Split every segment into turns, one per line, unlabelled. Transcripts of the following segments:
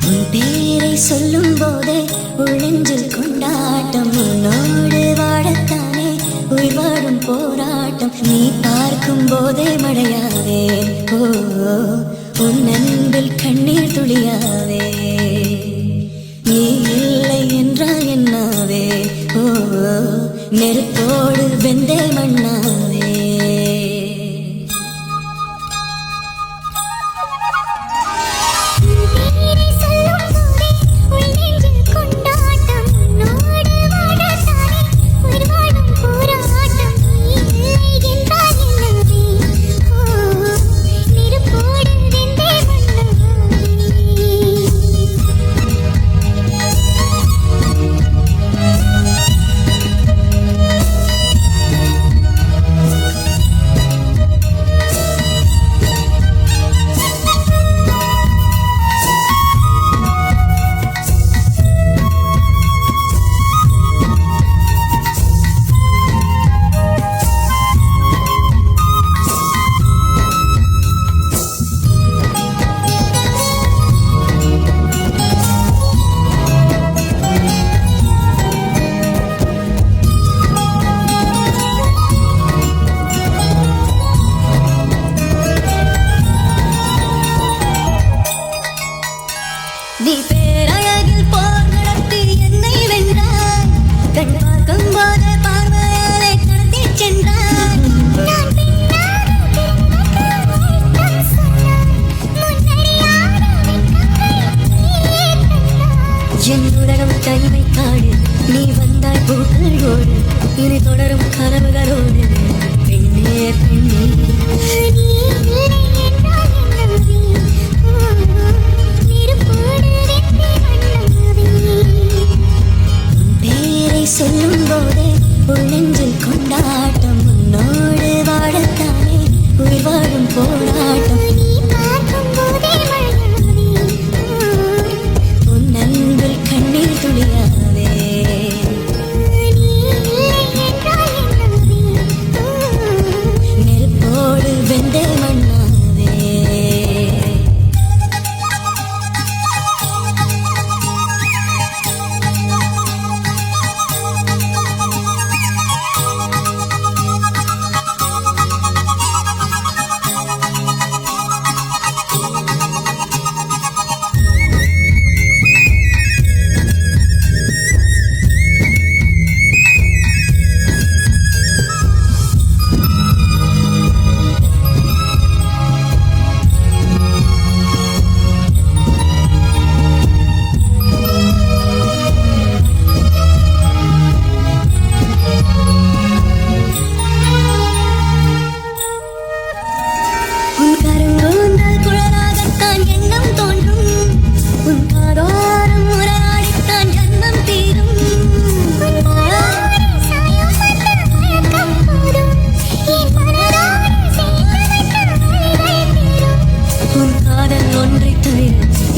உன் பேரை சொல்லும் போதே உள்ளெஞ்சில் கொண்டாட்டம் உன்னோடு வாழத்தானே உயிர் வாழும் போராட்டம் நீ பார்க்கும் போதே மழையாவே ஓ உன் அன்பில் கண்ணீர் துளியாவே நீ இல்லை என்றால் என்னாவே ஓ நெருப்போடு வெந்தே மண்ணாவே நீ பேரழகில் போர் நடத்தி என்னை வென்றாய் கண் பார்க்கும் போது பார்வையாலே கடத்தி சென்றாய் என் உலகம் தனிமை காடு நீ வந்தாய் பூக்களோடு இனி தொடரும் கனவுகளோடு பெண்ணே பெண்ணே சொல்லும் போதே உள்ளெஞ்சில் கொண்டாட்டம் உன்னோடு வாழத்தானே உயிர் வாழும் போராட்டம் நீ பார்க்கும் போதே உன் அன்பில் கண்ணீர் துளியாவே நெருப்போடு வெந்தே மண்ணாவே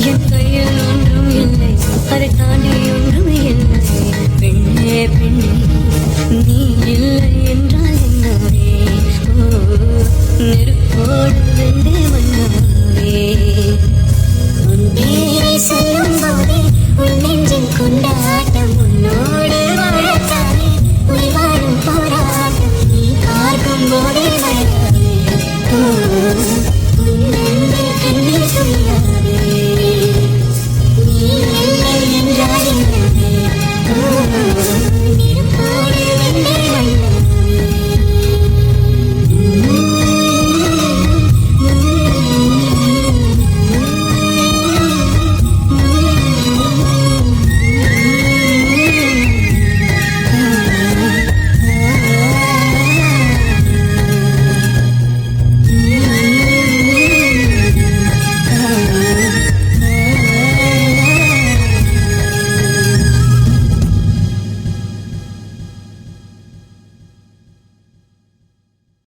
என் கையில் ஒன்றும் இல்லை அதை தாண்டி ஒன்றும் இல்லை பெண்ணே பெண்ணே நீ இல்லை என்றால் என்னவே ஓ நெருப்போடு வெந்தே மண்ணாவே